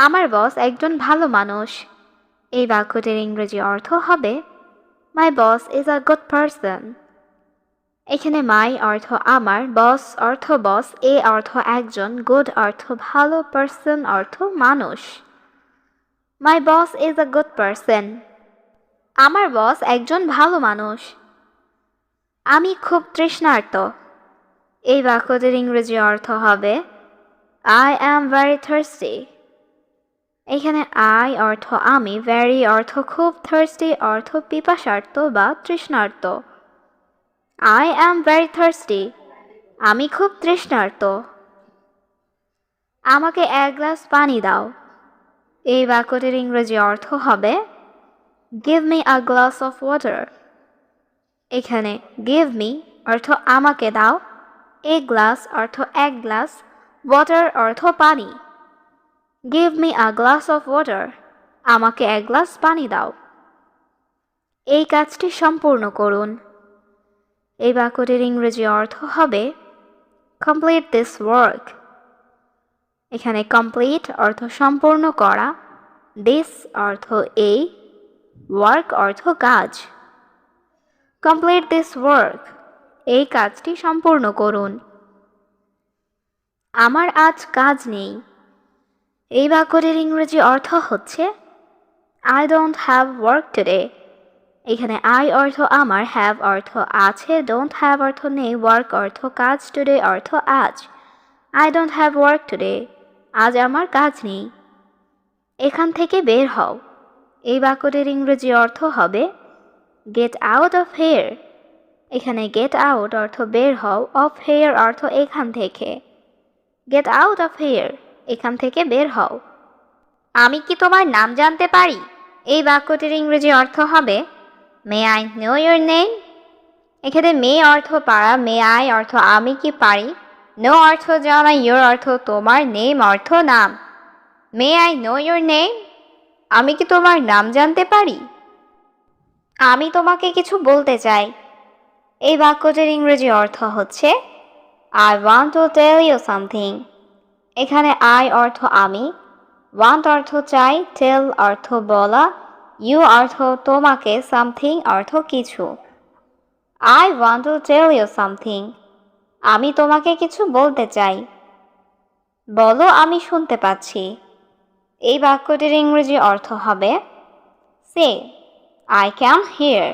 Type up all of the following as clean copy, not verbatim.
আমার বস একজন ভালো মানুষ। এই বাক্যটির ইংরেজি অর্থ হবে my boss is a good person. এখানে মাই অর্থ আমার, বস অর্থ বস, এ অর্থ একজন, গুড অর্থ ভালো, পারসন অর্থ মানুষ। My boss is a good person. আমার বস একজন ভালো মানুষ। আমি খুব তৃষ্ণার্ত। এই বাক্যটির ইংরেজি অর্থ হবে আই অ্যাম ভেরি থার্স্টি। এখানে আই অর্থ আমি, ভেরি অর্থ খুব, থার্স্টি অর্থ পিপাসার্ত বা তৃষ্ণার্ত। I am very thirsty. আমি খুব তৃষ্ণার্ত। আমাকে এক গ্লাস পানি দাও। এই বাক্যটির ইংরেজি অর্থ হবে give me a glass of water. এখানে গিভ মি অর্থ আমাকে দাও, এ গ্লাস অর্থ এক গ্লাস, ওয়াটার অর্থ পানি। Give me a glass of water. আমাকে এক গ্লাস পানি দাও। এই কাজটি সম্পূর্ণ করুন। এই বাক্যটির ইংরেজি অর্থ হবে কমপ্লিট দিস ওয়ার্ক। এখানে কমপ্লিট অর্থ সম্পূর্ণ করা, দিস অর্থ এই, ওয়ার্ক অর্থ কাজ। Complete this work. এই কাজটি সম্পূর্ণ করুন। আমার আজ কাজ নেই। এই বাক্যটির ইংরেজি অর্থ হচ্ছে I don't have work today. এখানে আই অর্থ আমার, হ্যাভ অর্থ আছে, ডোন্ট হ্যাভ অর্থ নেই, ওয়ার্ক অর্থ কাজ, টুডে অর্থ আজ। I don't have work today. আজ আমার কাজ নেই। এখান থেকে বের হও। এই বাক্যটির ইংরেজি অর্থ হবে গেট আউট অফ হেয়ার। এখানে গেট আউট অর্থ বের হও, অফ হেয়ার অর্থ এখান থেকে। গেট আউট অফ হেয়ার, এখান থেকে বের হও। আমি কি তোমার নাম জানতে পারি? এই বাক্যটির ইংরেজি অর্থ হবে may I know your name. এখানে মে অর্থ পারা, মে আই অর্থ আমি কি পারি, নো অর্থ জানা, ইয়োর অর্থ তোমার, নেম অর্থ নাম। May I know your name. আমি কি তোমার নাম জানতে পারি? আমি তোমাকে কিছু বলতে চাই। এই বাক্যটির ইংরেজি অর্থ হচ্ছে I want to tell you something. এখানে আই অর্থ আমি, ওয়ান্ট অর্থ চাই, টেল অর্থ বলা, ইউ অর্থ তোমাকে, সামথিং অর্থ কিছু। I want to tell you something. আমি তোমাকে কিছু বলতে চাই। বলো, আমি শুনতে পাচ্ছি। এই বাক্যটির ইংরেজি অর্থ হবে সে আই ক্যান হিয়ার।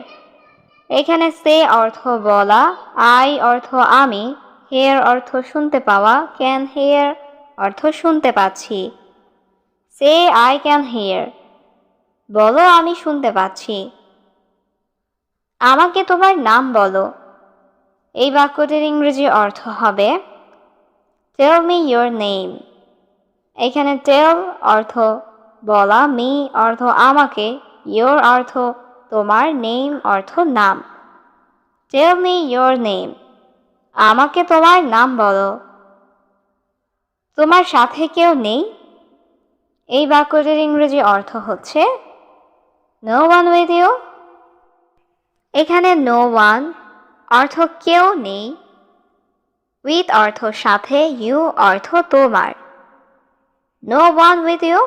এখানে সে অর্থ বলা, আই অর্থ আমি, হিয়ার অর্থ শুনতে পাওয়া, ক্যান হিয়ার অর্থ শুনতে পাচ্ছি। Say I can here. বলো, আমি শুনতে পাচ্ছি। আমাকে তোমার নাম বলো। এই বাক্যটির ইংরেজি অর্থ হবে টেল মি ইয়োর নেম। এখানে টেল অর্থ বলা, মি অর্থ আমাকে, ইয়োর অর্থ তোমার, নেম অর্থ নাম। Tell me your name. আমাকে তোমার নাম বলো। তোমার সাথে কেউ নেই? এই বাক্যটির ইংরেজি অর্থ হচ্ছে নো ওয়ান উইথ ইউ। এখানে নো ওয়ান অর্থ কেউ নেই, উইথ অর্থ সাথে, ইউ অর্থ তোমার। No one with you.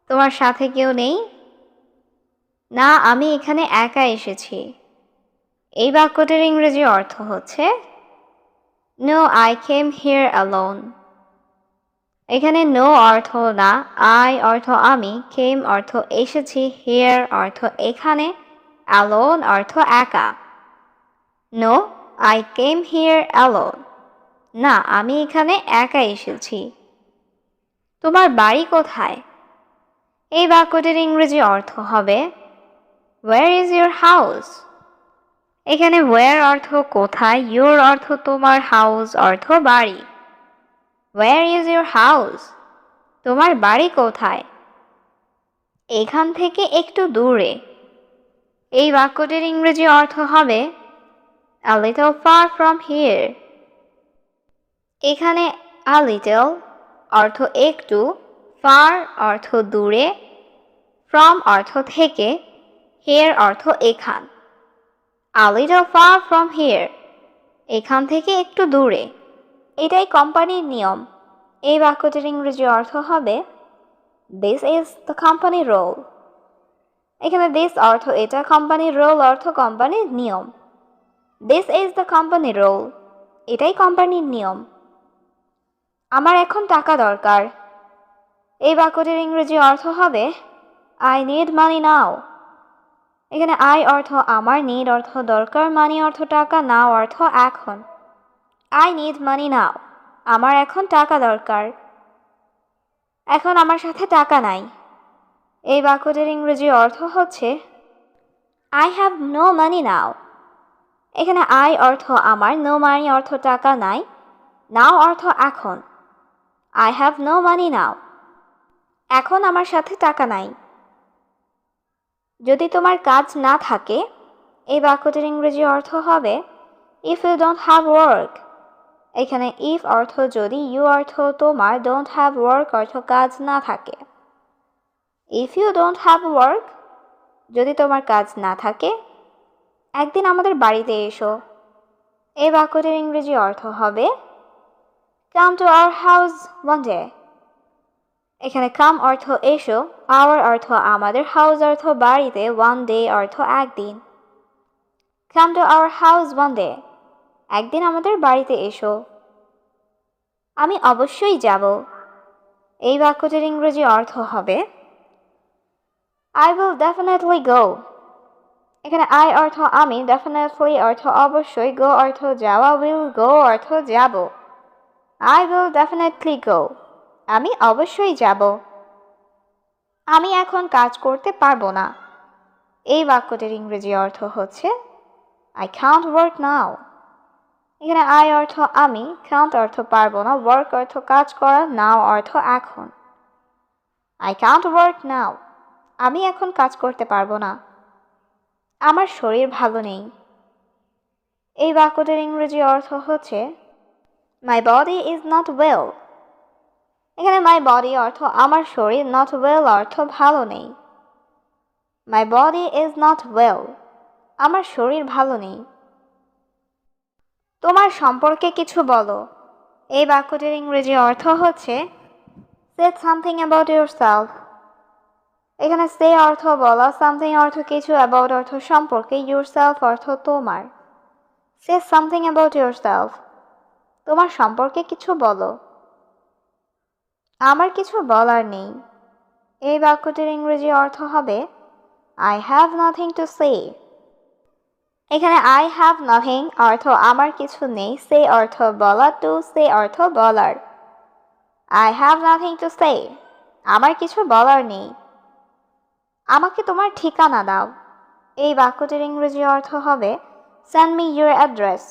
তোমার সাথে কেউ নেই? না, আমি এখানে একা এসেছি। এই বাক্যটির ইংরেজি অর্থ হচ্ছে no I came here alone. এখানে নো অর্থ না, আই অর্থ আমি, কেম অর্থ এসেছি, হিয়ার অর্থ এখানে, অ্যালোন অর্থ একা। No I came here alone. না, আমি এখানে একা এসেছি। তোমার বাড়ি কোথায়? এই বাক্যটির ইংরেজি অর্থ হবে ওয়্যার ইজ ইউর হাউস। এখানে ওয়্যার অর্থ কোথায়, ইউর অর্থ তোমার, হাউস অর্থ বাড়ি। Where is your house. তোমার বাড়ি কোথায়? এখান থেকে একটু দূরে। এই বাক্যটির ইংরেজি অর্থ হবে a little far from here। এখানে a little অর্থ একটু, far অর্থ দূরে, from অর্থ থেকে, here অর্থ এখান। a little far from here। এখান থেকে একটু দূরে। এটাই কোম্পানির নিয়ম। এই বাক্যটির ইংরেজি অর্থ হবে this is the company rule. এখানে দিস অর্থ এটা, কোম্পানির রোল অর্থ কোম্পানির নিয়ম। This is the company rule, এটাই কোম্পানির নিয়ম। আমার এখন টাকা দরকার। এই বাক্যটির ইংরেজি অর্থ হবে আই নিড মানি নাও। এখানে আই অর্থ আমার, নিড অর্থ দরকার, মানি অর্থ টাকা, নাও অর্থ এখন। আই নিড মানি নাও, আমার এখন টাকা দরকার। এখন আমার সাথে টাকা নাই। এই বাক্যটির ইংরেজি অর্থ হচ্ছে আই হ্যাভ নো মানি নাও। এখানে আই অর্থ আমার, নো মানি অর্থ টাকা, নাই, নাও অর্থ এখন। আই হ্যাভ নো মানি নাও, এখন আমার সাথে টাকা নাই। যদি তোমার কাজ না থাকে, এই বাক্যটির ইংরেজি অর্থ হবে if you don't have work. এখানে ইফ অর্থ যদি, ইউ অর্থ তোমার, ডোন্ট হ্যাভ ওয়ার্ক অর্থ কাজ না থাকে। If you don't have work, যদি তোমার কাজ না থাকে, একদিন আমাদের বাড়িতে এসো। এই বাক্যটির ইংরেজি অর্থ হবে come to our house one day. এখানে কাম অর্থ এসো, আওয়ার অর্থ আমাদের, হাউস অর্থ বাড়িতে, ওয়ান ডে অর্থ একদিন। Come to our house one day, একদিন আমাদের বাড়িতে এসো। আমি অবশ্যই যাব। এই বাক্যটির ইংরেজি অর্থ হবে আই উইল ডেফিনেটলি গো। এখানে আই অর্থ আমি, ডেফিনেটলি অর্থ অবশ্যই, গো অর্থ যাওয়া, উইল গো অর্থ যাব। আই উইল ডেফিনেটলি গো, আমি অবশ্যই যাব। আমি এখন কাজ করতে পারবো না। এই বাক্যটির ইংরেজি অর্থ হচ্ছে আই ক্যান্ট ওয়ার্ক নাও। এখানে আই অর্থ আমি, ক্যান্ট অর্থ পারবো না, ওয়ার্ক অর্থ কাজ করা, নাও অর্থ এখন। আই ক্যান্ট ওয়ার্ক নাও, আমি এখন কাজ করতে পারবো না। আমার শরীর ভালো নেই। এই বাক্যটির ইংরেজি অর্থ হচ্ছে my body is not well. এখানে মাই বডি অর্থ আমার শরীর, নট ওয়েল অর্থ ভালো নেই। My body is not well, আমার শরীর ভালো নেই। তোমার সম্পর্কে কিছু বলো। এই বাক্যটির ইংরেজি অর্থ হচ্ছে সে সামথিং অ্যাবাউট ইয়োরসেলফ। এখানে সে অর্থ বলা, সামথিং অর্থ কিছু, অ্যাবাউট অর্থ সম্পর্কে, ইয়োরসেলফ অর্থ তোমার। সে সামথিং অ্যাবাউট ইয়োরসেলফ, তোমার সম্পর্কে কিছু বলো। আমার কিছু বলার নেই। এই বাক্যটির ইংরেজি অর্থ হবে I have nothing to say. এখানে আই হ্যাভ নাথিং অর্থ আমার কিছু নেই, সে অর্থ বলা, টু সে অর্থ বলার। I have nothing to say, আমার কিছু বলার নেই। আমাকে তোমার ঠিকানা দাও। এই বাক্যটির ইংরেজি অর্থ হবে সেন্ড মি ইউর অ্যাড্রেস।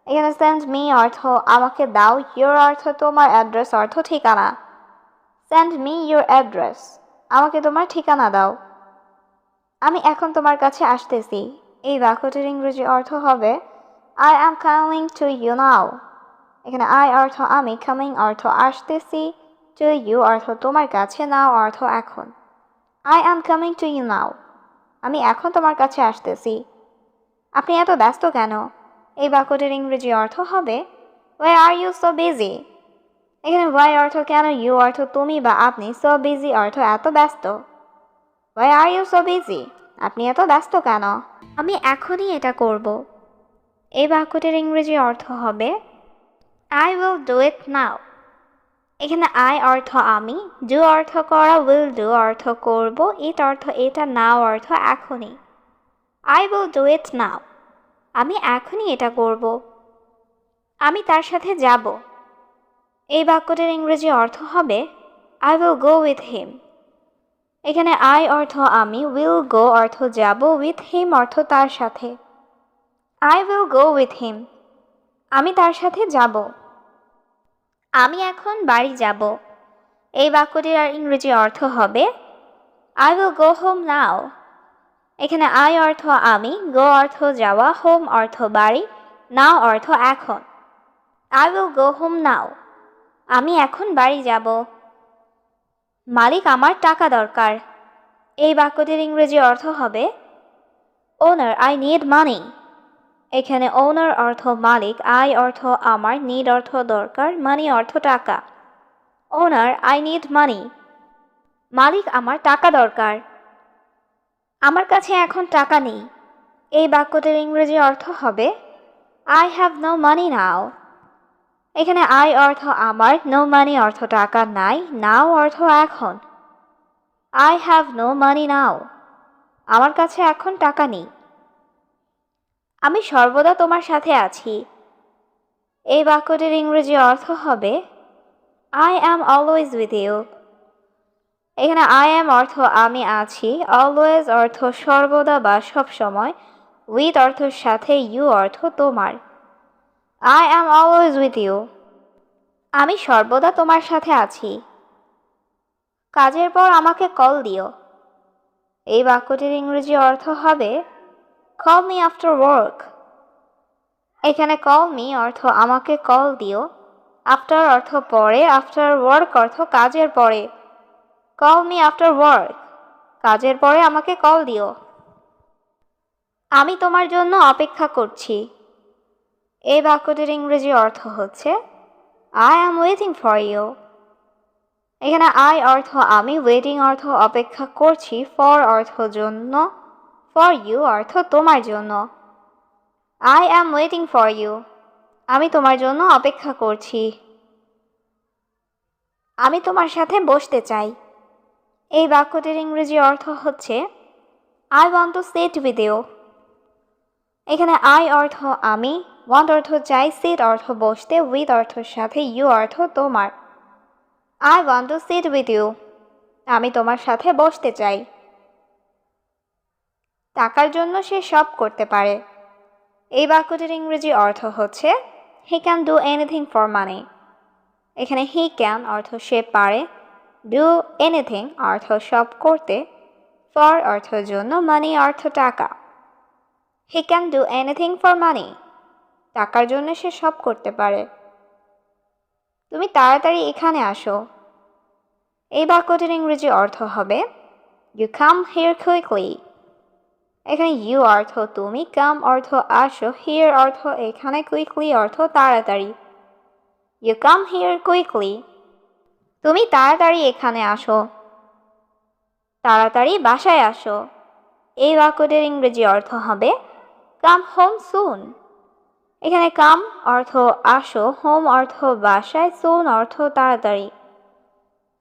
এখানে সেন্ড মি অর্থ আমাকে দাও, ইউর অর্থ তোমার, অ্যাড্রেস অর্থ ঠিকানা। সেন্ড মি ইউর অ্যাড্রেস, আমাকে তোমার ঠিকানা দাও। আমি এখন তোমার কাছে আসতেছি। এই বাক্যটির ইংরেজি অর্থ হবে I am coming to you now. এখানে আই অর্থ আমি, কামিং অর্থ আসতেছি, টু ইউ অর্থ তোমার কাছে, নাও অর্থ এখন। I am coming to you now, আমি এখন তোমার কাছে আসতেছি। আপনি এত ব্যস্ত কেন? এই বাক্যটির ইংরেজি অর্থ হবে why are you so busy. এখানে ওয়াই অর্থ কেন, ইউ অর্থ তুমি বা আপনি, সো বিজি অর্থ এত ব্যস্ত। Why are you so busy, আপনি এত ব্যস্ত কেন? আমি এখনই এটা করব। এই বাক্যটির ইংরেজি অর্থ হবে আই উইল ডু ইট নাও। এখানে আই অর্থ আমি, ডু অর্থ করা, উইল ডু অর্থ করব, ইট অর্থ এটা, নাও অর্থ এখনই। আই উইল ডু ইট নাও, আমি এখনই এটা করব। আমি তার সাথে যাব। এই বাক্যটির ইংরেজি অর্থ হবে I will go with him. এখানে আই অর্থ আমি, উইল গো অর্থ যাব, উইথ হিম অর্থ তার সাথে। I will go with him, আমি তার সাথে যাব। আমি এখন বাড়ি যাব। এই বাক্যটির আর ইংরেজি অর্থ হবে I will go home now. এখানে আই অর্থ আমি, গো অর্থ যাওয়া, হোম অর্থ বাড়ি, নাও অর্থ এখন। I will go home now, আমি এখন বাড়ি যাব। মালিক আমার টাকা দরকার। এই বাক্যটির ইংরেজি অর্থ হবে ওনার আই নিড মানি। এখানে ওনার অর্থ মালিক, আই অর্থ আমার, নিড অর্থ দরকার, মানি অর্থ টাকা। ওনার আই নিড মানি, মালিক আমার টাকা দরকার। আমার কাছে এখন টাকা নেই। এই বাক্যটির ইংরেজি অর্থ হবে আই হ্যাভ নো মানি নাও। এখানে আই অর্থ আমার, নো মানি অর্থ টাকা নাই, নাও অর্থ এখন। আই হ্যাভ নো মানি নাও, আমার কাছে এখন টাকা নেই। আমি সর্বদা তোমার সাথে আছি। এই বাক্যটির ইংরেজি অর্থ হবে I am always with you. এখানে আই অ্যাম অর্থ আমি আছি, অলওয়েজ অর্থ সর্বদা বা সব সময়, উইথ অর্থ সাথে, ইউ অর্থ তোমার। I am always with you, আমি সর্বদা তোমার সাথে আছি। কাজের পর আমাকে কল দিও। এই বাক্যটির ইংরেজি অর্থ হবে কল মি আফটার ওয়ার্ক। এখানে কল মি অর্থ আমাকে কল দিও, আফটার অর্থ পরে, আফটার ওয়ার্ক অর্থ কাজের পরে। কল মি আফটার ওয়ার্ক, কাজের পরে আমাকে কল দিও। আমি তোমার জন্য অপেক্ষা করছি। এই বাক্যটির ইংরেজি অর্থ হচ্ছে I am waiting for you. এখানে আই অর্থ আমি, ওয়েটিং অর্থ অপেক্ষা করছি, ফর অর্থ জন্য, ফর ইউ অর্থ তোমার জন্য। I am waiting for you, আমি তোমার জন্য অপেক্ষা করছি। আমি তোমার সাথে বসতে চাই। এই বাক্যটির ইংরেজি অর্থ হচ্ছে I want to sit with you. এখানে আই অর্থ আমি, ওয়ান্ট অর্থ চাই, সিট অর্থ বসতে, উইথ অর্থ সাথে, ইউ অর্থ তোমার। I want to sit with you, আমি তোমার সাথে বসতে চাই। টাকার জন্য সে সব করতে পারে। এই বাক্যটির ইংরেজি অর্থ হচ্ছে he can do anything for money. এখানে হি ক্যান অর্থ সে পারে, ডু এনিথিং অর্থ সব করতে, ফর অর্থ জন্য, মানি অর্থ টাকা। He can do anything for money, টাকার জন্য সে সব করতে পারে। তুমি তাড়াতাড়ি এখানে আসো। এই বাক্যটির ইংরেজি অর্থ হবে ইউ কাম হিয়ার কুইকলি। এখানে ইউ অর্থ তুমি, কাম অর্থ আসো, হিয়ার অর্থ এখানে, কুইকলি অর্থ তাড়াতাড়ি। ইউ কাম হিয়ার কুইকলি, তুমি তাড়াতাড়ি এখানে আসো। তাড়াতাড়ি বাসায় আসো। এই বাক্যটির ইংরেজি অর্থ হবে কাম হোম সুন। এখানে কাম অর্থ আসো, হোম অর্থ বাসায়, সুন অর্থ তাড়াতাড়ি।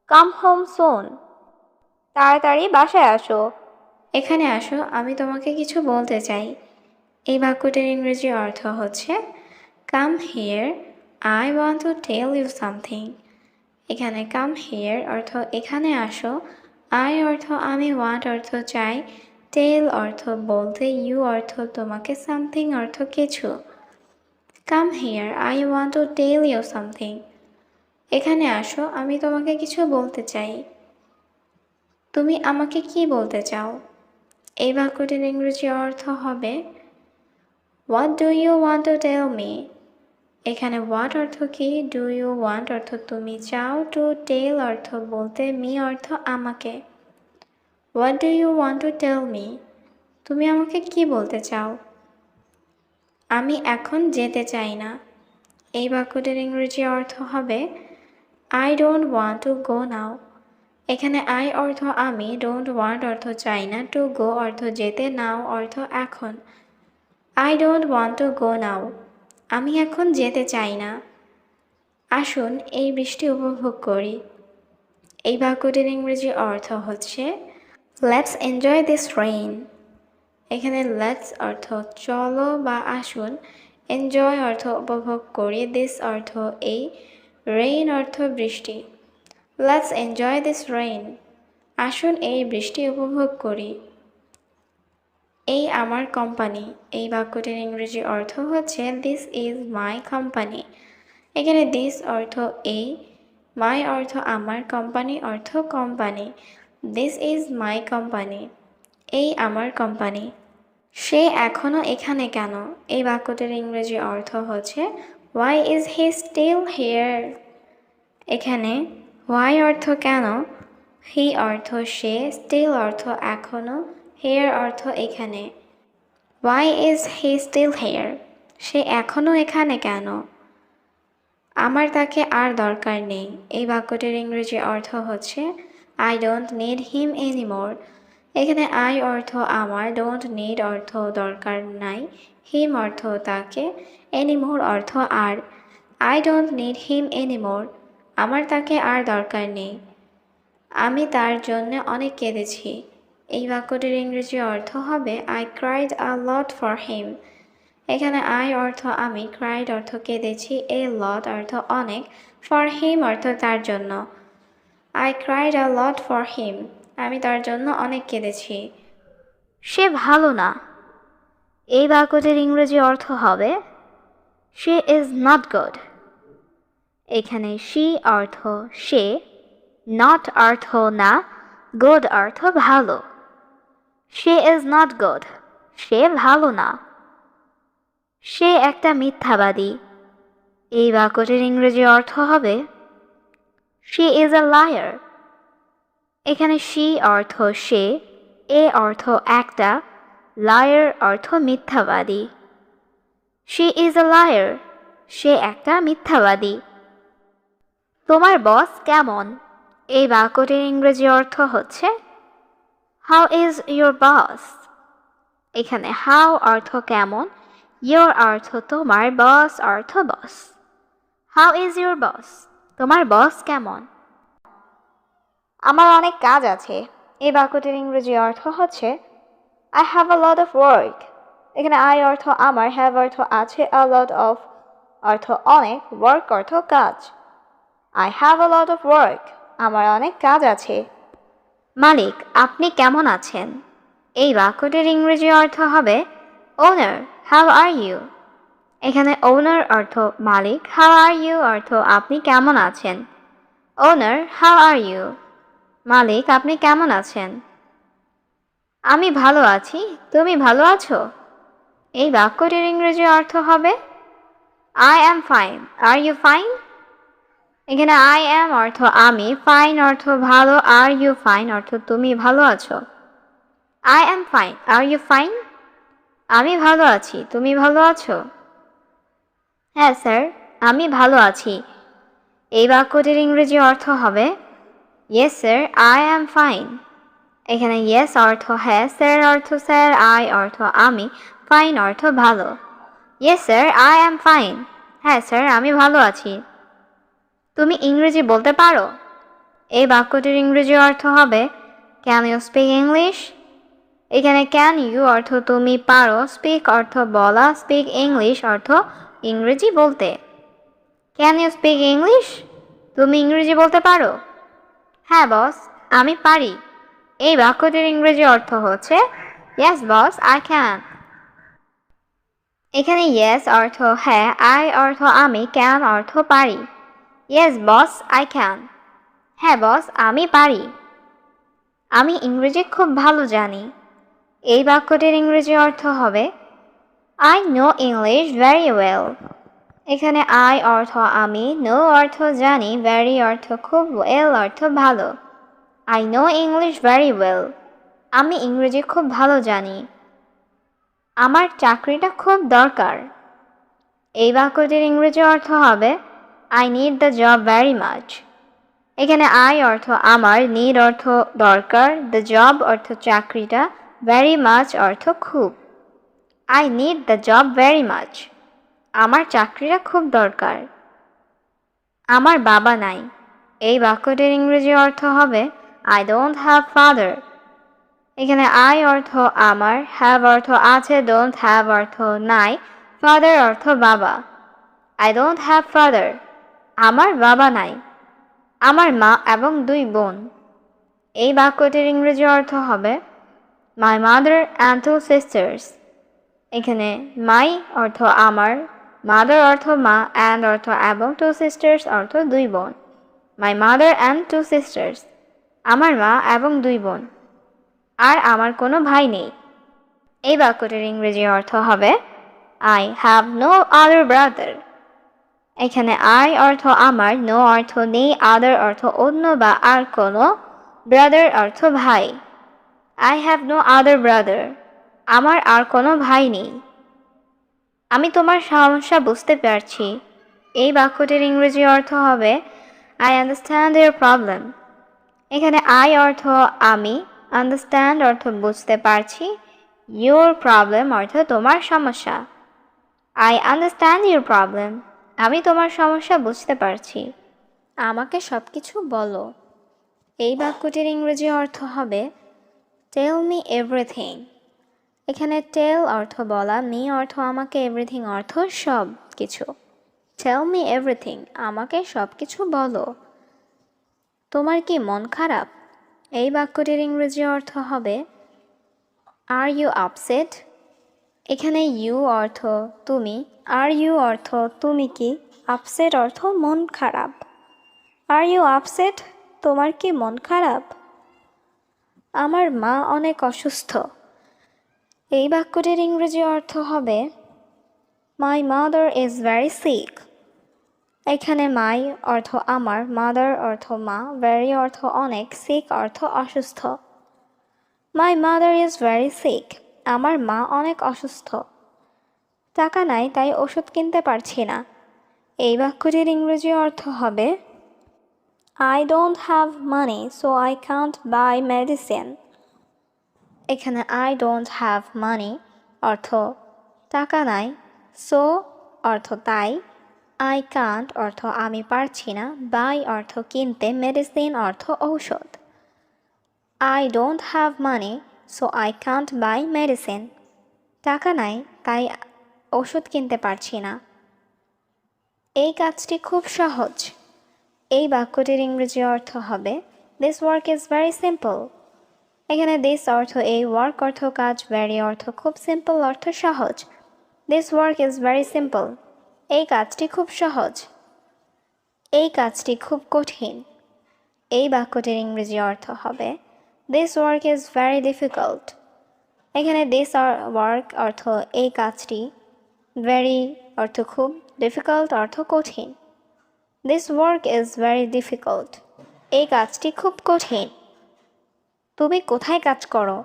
কাম হোম সুন, তাড়াতাড়ি বাসায় আসো। এখানে আসো, আমি তোমাকে কিছু বলতে চাই। এই বাক্যটির ইংরেজি অর্থ হচ্ছে come here, I want to tell you something. এখানে কাম হিয়ার অর্থ এখানে আসো, আই অর্থ আমি, ওয়ান্ট অর্থ চাই, টেল অর্থ বলতে, ইউ অর্থ তোমাকে, সামথিং অর্থ কিছু। Come here, I want to tell you something. এখানে আসো, আমি তোমাকে কিছু বলতে চাই। তুমি আমাকে কি বলতে চাও? এই বাক্যটির ইংরেজি অর্থ হবে what do you want to tell me. এখানে হোয়াট অর্থ কি, ডু ইউ ওয়ান্ট অর্থ তুমি চাও, টু টেল অর্থ বলতে, মি অর্থ আমাকে। What do you want to tell me, তুমি আমাকে কি বলতে চাও? আমি এখন যেতে চাই না। এই বাক্যটির ইংরেজি অর্থ হবে I don't want to go now. এখানে আই অর্থ আমি, ডোন্ট ওয়ান্ট অর্থ চাই না, টু গো অর্থ যেতে, নাও অর্থ এখন। I don't want to go now, আমি এখন যেতে চাই না। আসুন এই বৃষ্টি উপভোগ করি। এই বাক্যটির ইংরেজি অর্থ হচ্ছে লেটস এনজয় দিস রেইন। এখানে লেটস অর্থ চলো বা আসুন, এনজয় অর্থ উপভোগ করি, দিস অর্থ এই, রেইন অর্থ বৃষ্টি। লেটস এনজয় দিস রেইন, আসুন এই বৃষ্টি উপভোগ করি। এই আমার কোম্পানি। এই বাক্যটির ইংরেজি অর্থ হচ্ছে দিস ইজ মাই কোম্পানি। এখানে দিস অর্থ এই, মাই অর্থ আমার, কোম্পানি অর্থ company. This is my company, এই আমার কোম্পানি। সে এখনও এখানে কেন? এই বাক্যটির ইংরেজি অর্থ হচ্ছে why is he still here. এখানে হোয়াই অর্থ কেন, হি অর্থ সে, স্টিল অর্থ এখনও, হিয়ার অর্থ এখানে। Why is he still here, সে এখনও এখানে কেন? আমার তাকে আর দরকার নেই। এই বাক্যটির ইংরেজি অর্থ হচ্ছে I don't need him anymore. এখানে I অর্থ আমার, don't need অর্থ দরকার নাই, him অর্থ তাকে, anymore অর্থ আর। I don't need him anymore. আমার তাকে আর দরকার নেই। আমি তার জন্য অনেক কেঁদেছি। এই বাক্যটির ইংরেজি অর্থ হবে I cried a lot for him. এখানে I অর্থ আমি, cried অর্থ কেঁদেছি, a lot অর্থ অনেক, for him অর্থ তার জন্য। I cried a lot for him. আমি তার জন্য অনেক কেঁদেছি। সে ভালো না। এই বাক্যটির ইংরেজি অর্থ হবে she is not good. এখানে she অর্থ সে, not অর্থ না, good অর্থ ভালো। she is not good. সে ভালো না। সে একটা মিথ্যাবাদী। এই বাক্যটির ইংরেজি অর্থ হবে she is a liar. এখানে she অর্থ সে, a অর্থ একটা, liar অর্থ মিথ্যাবাদী। she is a liar. সে একটা মিথ্যাবাদী। তোমার বস কেমন? এই বাক্যটির ইংরেজি অর্থ হচ্ছে how is your boss? এখানে how অর্থ কেমন, your অর্থ তোমার, boss অর্থ বস। how is your boss? তোমার বস কেমন? আমার অনেক কাজ আছে। এই বাক্যটির ইংরেজি অর্থ হচ্ছে I have a lot of work. এখানে I অর্থ আমার, have অর্থ আছে, a lot of অর্থ অনেক, work অর্থ কাজ। I have a lot of work. আমার অনেক কাজ আছে। মালিক, আপনি কেমন আছেন? এই বাক্যটির ইংরেজি অর্থ হবে owner, how are you? এখানে owner অর্থ মালিক, how are you অর্থ আপনি কেমন আছেন। owner, how are you? মালিক, আপনি কেমন আছেন? আমি ভালো আছি, তুমি ভালো আছো? এই বাক্যটির ইংরেজি অর্থ হবে I am fine. Are you fine? এখানে I am অর্থ আমি, fine অর্থ ভালো, are you fine অর্থ তুমি ভালো আছো। I am fine. Are you fine? আমি ভালো আছি, তুমি ভালো আছো? হ্যাঁ স্যার, আমি ভালো আছি। এই বাক্যটির ইংরেজি অর্থ হবে Yes sir, I am fine. এখানে yes অর্থ হ্যাঁ, sir অর্থ স্যার, I অর্থ আমি, fine অর্থ ভালো। Yes sir, I am fine. হ্যাঁ স্যার, আমি ভালো আছি। তুমি ইংরেজি বলতে পারো? এই বাক্যটির ইংরেজি অর্থ হবে Can you speak English? এখানে can you অর্থ তুমি পারো, speak অর্থ বলা, speak English অর্থ ইংরেজি বলতে। Can you speak English? তুমি ইংরেজি বলতে পারো? হ্যাঁ বস, আমি পারি। এই বাক্যটির ইংরেজি অর্থ হচ্ছে Yes boss, I can. এখানে yes অর্থ হ্যাঁ, I অর্থ আমি, can অর্থ পারি। Yes boss, I can. হ্যাঁ বস, আমি পারি। আমি ইংরেজি খুব ভালো জানি। এই বাক্যটির ইংরেজি অর্থ হবে I know English very well. এখানে I অর্থ আমি, know অর্থ জানি, very অর্থ খুব, well অর্থ ভালো। I know English very well. আমি ইংরেজি খুব ভালো জানি। আমার চাকরিটা খুব দরকার। এই বাক্যটির ইংরেজি অর্থ হবে I need the job very much. এখানে I অর্থ আমার, need অর্থ দরকার, the job অর্থ চাকরিটা, very much অর্থ খুব। I need the job very much. আমার চাকরিটা খুব দরকার। আমার বাবা নাই। এই বাক্যটির ইংরেজি অর্থ হবে I don't have father. এখানে I অর্থ আমার, have অর্থ আছে, don't have অর্থ নাই, father অর্থ বাবা। I don't have father. আমার বাবা নাই। আমার মা এবং দুই বোন। এই বাক্যটির ইংরেজি অর্থ হবে My mother and two sisters. এখানে my অর্থ আমার, mother অর্থ মা, and অর্থ এবং, two sisters অর্থ দুই বোন। My mother and two sisters. আমার মা এবং দুই বোন। আর আমার কোনো ভাই নেই। এই বাক্যটির ইংরেজি অর্থ হবে I have no other brother. এখানে I অর্থ আমার, no অর্থ নেই, other অর্থ অন্য বা আর কোনো, brother অর্থ ভাই। I have no other brother. আমার আর কোনো ভাই নেই। আমি তোমার সমস্যা বুঝতে পারছি। এই বাক্যটির ইংরেজি অর্থ হবে I understand your problem. এখানে আই অর্থ আমি, আন্ডারস্ট্যান্ড অর্থ বুঝতে পারছি, ইউর প্রবলেম অর্থ তোমার সমস্যা। আই আন্ডারস্ট্যান্ড ইউর প্রবলেম, আমি তোমার সমস্যা বুঝতে পারছি। আমাকে সব কিছু বলো। এই বাক্যটির ইংরেজি অর্থ হবে টেল মি এভরিথিং। এখানে টেল অর্থ বলা, মি অর্থ আমাকে, এভরিথিং অর্থ সব কিছু। টেল মি এভরিথিং, আমাকে সব কিছু বলো। তোমার কি মন খারাপ? এই বাক্যটির ইংরেজি অর্থ হবে আর ইউ আপসেট। এখানে ইউ অর্থ তুমি, আর ইউ অর্থ তুমি কি, আপসেট অর্থ মন খারাপ। আর ইউ আপসেট, তোমার কি মন খারাপ? আমার মা অনেক অসুস্থ। এই বাক্যটির ইংরেজি অর্থ হবে my mother is very sick. এখানে মাই অর্থ আমার, মাদার অর্থ মা, ভেরি অর্থ অনেক, সিক অর্থ অসুস্থ। My mother is very sick, আমার মা অনেক অসুস্থ। টাকা নাই তাই ওষুধ কিনতে পারছি না। এই বাক্যটির ইংরেজি অর্থ হবে I don't have money so I can't by medicine. এখানে আই ডোন্ট হ্যাভ মানি অর্থ টাকা নাই, সো অর্থ তাই, আই কান্ট অর্থ আমি পারছি না, বাই অর্থ কিনতে, মেডিসিন অর্থ ঔষধ। I don't have money so I can't by medicine, টাকা নাই তাই ওষুধ কিনতে পারছি না। এই কাজটি খুব সহজ। এই বাক্যটির ইংরেজি অর্থ হবে this work is very simple. এখানে দিস অর্থ এই, ওয়ার্ক অর্থ কাজ, ভেরি অর্থ খুব, সিম্পল অর্থ সহজ। This work is very simple, এই কাজটি খুব সহজ। এই কাজটি খুব কঠিন। এই বাক্যটির ইংরেজি অর্থ হবে this work is very difficult. এখানে দিস ওয়ার্ক অর্থ এই কাজটি, ভেরি অর্থ খুব, ডিফিকাল্ট অর্থ কঠিন। This work is very difficult, এই কাজটি খুব কঠিন। তুমি কোথায় কাজ করো?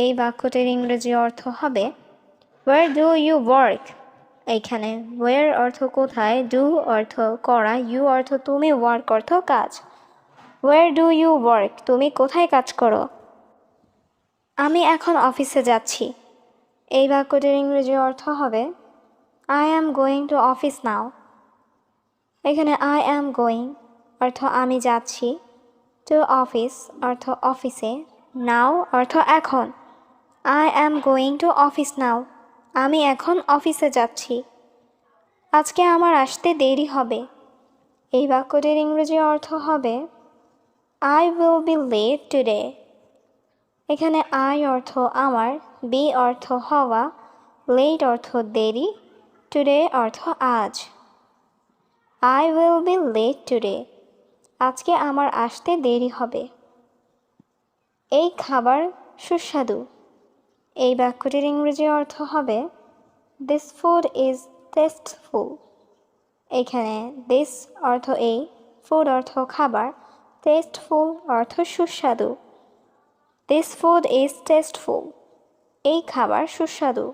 এই বাক্যটির ইংরেজি অর্থ হবে ওয়ার ডু ইউ ওয়ার্ক। এইখানে ওয়ার অর্থ কোথায়, ডু অর্থ করা, ইউ অর্থ তুমি, ওয়ার্ক অর্থ কাজ। ওয়ার ডু ইউ ওয়ার্ক, তুমি কোথায় কাজ করো? আমি এখন অফিসে যাচ্ছি। এই বাক্যটির ইংরেজি অর্থ হবে I am going to office নাও। এখানে আই অ্যাম গোয়িং অর্থ আমি যাচ্ছি, টু অফিস অর্থ অফিসে, নাও অর্থ এখন। I am going to office নাও, আমি এখন অফিসে যাচ্ছি। আজকে আমার আসতে দেরি হবে। এই বাক্যটির ইংরেজি অর্থ হবে I will be late today. এখানে আই অর্থ আমার, বি অর্থ হওয়া, লেট অর্থ দেরি, টুডে অর্থ আজ। I will be late today, আজকে আমার আসতে দেরি হবে। এই খাবার সুস্বাদু। এই বাক্যটির ইংরেজি অর্থ হবে দিস ফুড ইজ টেস্টফুল। এখানে দিস অর্থ এই, ফুড অর্থ খাবার, টেস্টফুল অর্থ সুস্বাদু। দিস ফুড ইজ টেস্টফুল, এই খাবার সুস্বাদু।